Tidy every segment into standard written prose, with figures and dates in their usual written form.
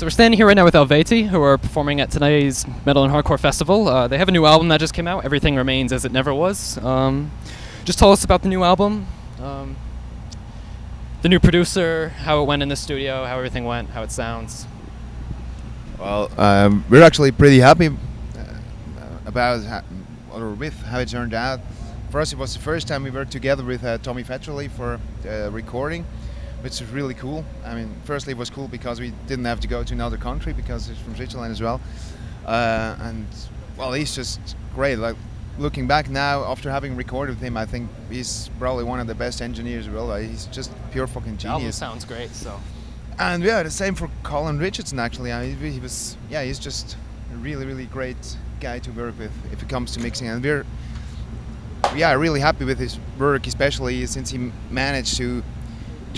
we're standing here right now with Eluveitie, who are performing at today's Metal and Hardcore Festival. They have a new album that just came out, Everything Remains As It Never Was. Just tell us about the new album, the new producer, how it went in the studio, how everything went, how it sounds. Well, we're actually pretty happy about how it turned out. For us, it was the first time we worked together with Tommy Fetcherly for recording, which is really cool. I mean, firstly, it was cool because we didn't have to go to another country because he's from Switzerland as well. And well, he's just great. Like looking back now, after having recorded with him, I think he's probably one of the best engineers as well. He's just pure fucking genius. The album sounds great, so. And yeah, the same for Colin Richardson. Actually, he's just a really, really great guy to work with if it comes to mixing. And we're really happy with his work, especially since he managed to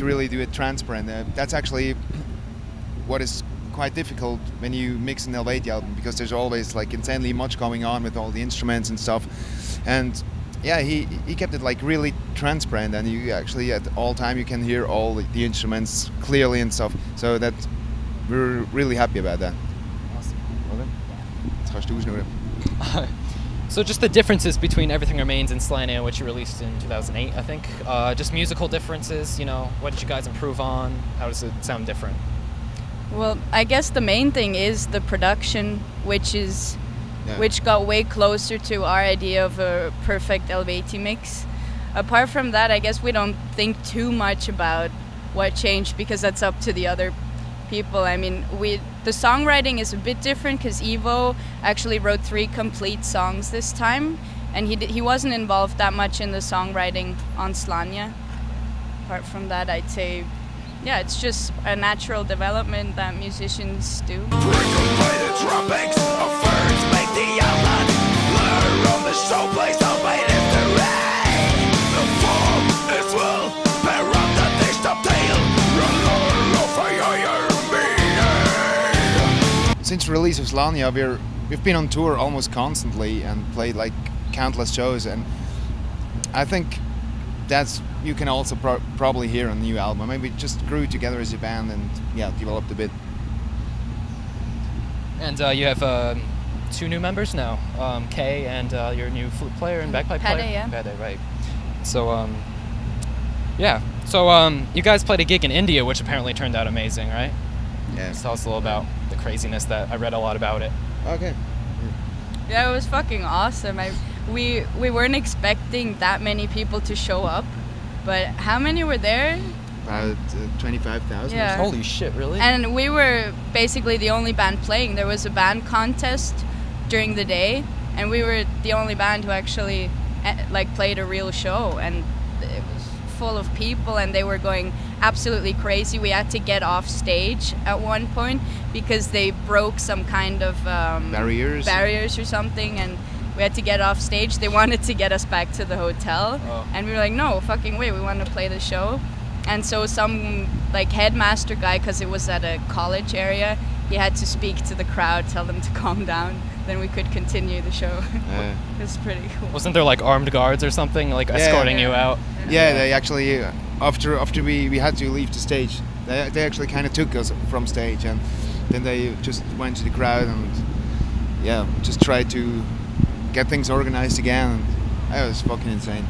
really do it transparent. That's actually what is quite difficult when you mix an Eluveitie album, because there's always like insanely much going on with all the instruments and stuff. And yeah, he kept it like really transparent, and you actually at all time you can hear all the instruments clearly and stuff. So that we're really happy about that. Awesome. Okay. So just the differences between Everything Remains and Slania, which you released in 2008, I think. Just musical differences, you know, what did you guys improve on? How does it sound different? Well, I guess the main thing is the production, which got way closer to our idea of a perfect Eluveitie mix. Apart from that, I guess we don't think too much about what changed, because that's up to the other people. I mean, the songwriting is a bit different because Ivo actually wrote 3 complete songs this time, and he wasn't involved that much in the songwriting on Slania. Apart from that, I'd say, yeah, it's just a natural development that musicians do. Since the release of Slania, we've been on tour almost constantly and played like countless shows, and I think that's you can also probably hear on the new album. I mean, we just grew together as a band and yeah, developed a bit. And you have 2 new members now, Kay and your new flute player and bagpipe player. Pede, yeah. Pede, right. So yeah. So you guys played a gig in India, which apparently turned out amazing, right? Yeah. Just tell us a little about the craziness that I read a lot about it. Okay. Yeah, it was fucking awesome. We weren't expecting that many people to show up, but how many were there? About 25,000. Yeah. Holy shit, really? And we were basically the only band playing. There was a band contest during the day, and we were the only band who actually like played a real show, and it was full of people, and they were going absolutely crazy. We had to get off stage at one point because they broke some kind of barriers or something, and we had to get off stage. They wanted to get us back to the hotel, and we were like, no fucking way, we want to play the show. And so some like headmaster guy, because it was at a college area, he had to speak to the crowd, tell them to calm down, then we could continue the show. It was pretty cool. Wasn't there like armed guards or something like escorting you out? Yeah, they actually after we had to leave the stage, they actually kind of took us from stage, and then they just went to the crowd and yeah, just tried to get things organized again. That was fucking insane.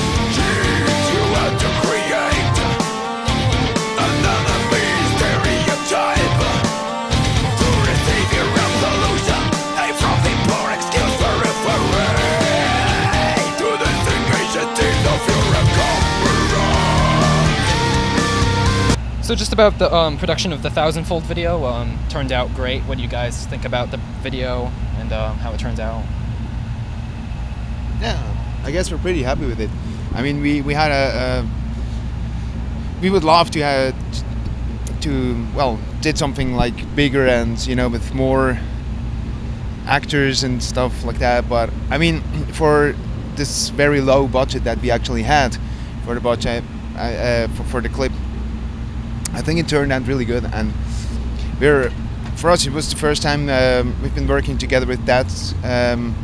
So just about the production of the thousandfold video, turned out great. What do you guys think about the video and how it turns out? Yeah, I guess we're pretty happy with it. I mean, we had we would love to did something like bigger and, you know, with more actors and stuff like that. But I mean, for this very low budget that we actually had for the budget for the clip, I think it turned out really good. And for us, it was the first time we've been working together with that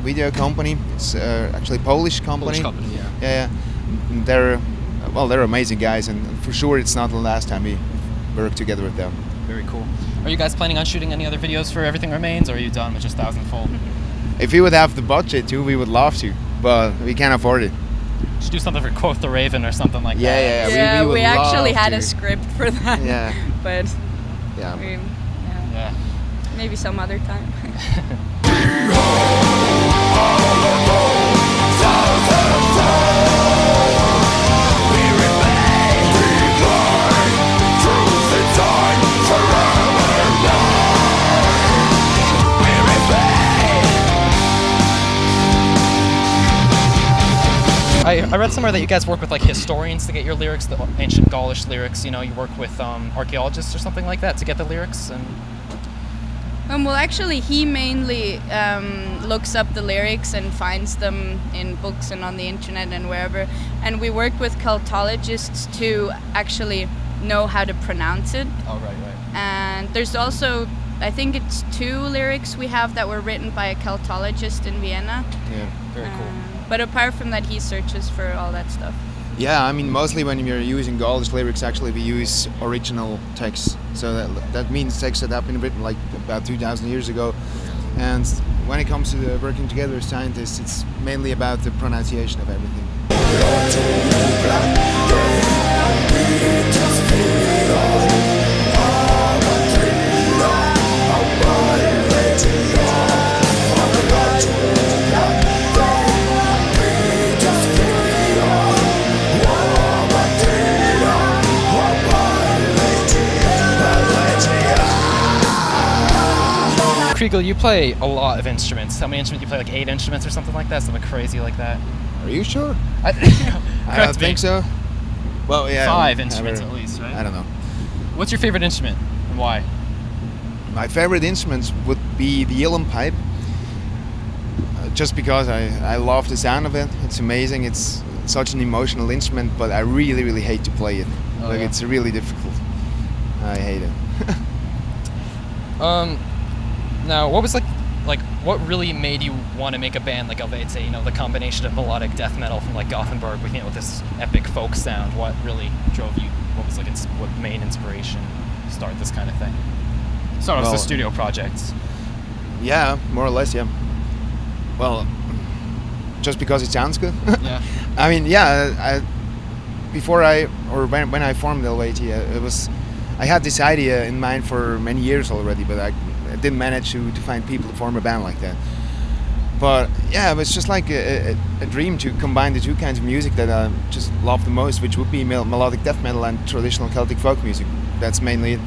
video company. It's actually a Polish company. Polish company, yeah. Yeah. They're amazing guys, and for sure it's not the last time we work together with them. Very cool. Are you guys planning on shooting any other videos for Everything Remains, or are you done with just Thousandfold? If we would have the budget to, we would love to, but we can't afford it. Should do something for Quoth the Raven or something like that. Yeah, we would we actually love had to. a script for that. Yeah. But Yeah. Yeah. maybe some other time. I read somewhere that you guys work with like historians to get your lyrics, the ancient Gaulish lyrics. You know, you work with archaeologists or something like that to get the lyrics. And Well, actually, he mainly looks up the lyrics and finds them in books and on the internet and wherever. And we work with cultologists to actually know how to pronounce it. oh, right. And there's also, I think it's 2 lyrics we have that were written by a cultologist in Vienna. Yeah. Very cool. But apart from that, he searches for all that stuff. Yeah, I mean, mostly when we're using Gaulish lyrics, actually we use original texts. So that means texts that have been written like about 2,000 years ago. And when it comes to the working together as scientists, it's mainly about the pronunciation of everything. Chrigel, you play a lot of instruments. How many instruments? You play like 8 instruments or something like that? Something crazy like that? Are you sure? I don't think so. Well, yeah. 5 instruments at least, right? I don't know. What's your favorite instrument and why? My favorite instruments would be the uilleann pipe. Just because I love the sound of it. It's amazing. It's such an emotional instrument, but I really, really hate to play it. Oh, like yeah. it's really difficult. I hate it. Now, what was like what really made you want to make a band like Eluveitie? You know, the combination of melodic death metal from like Gothenburg with, you know, with this epic folk sound. What really drove you? What was like what main inspiration to start this kind of thing? Start off the studio projects. Yeah, more or less, yeah. Well, just because it sounds good. Yeah. I mean, yeah. When I formed Eluveitie, I had this idea in mind for many years already, but I didn't manage to find people to form a band like that. But yeah, it was just like a dream to combine the 2 kinds of music that I just love the most, which would be melodic death metal and traditional Celtic folk music. That's mainly it.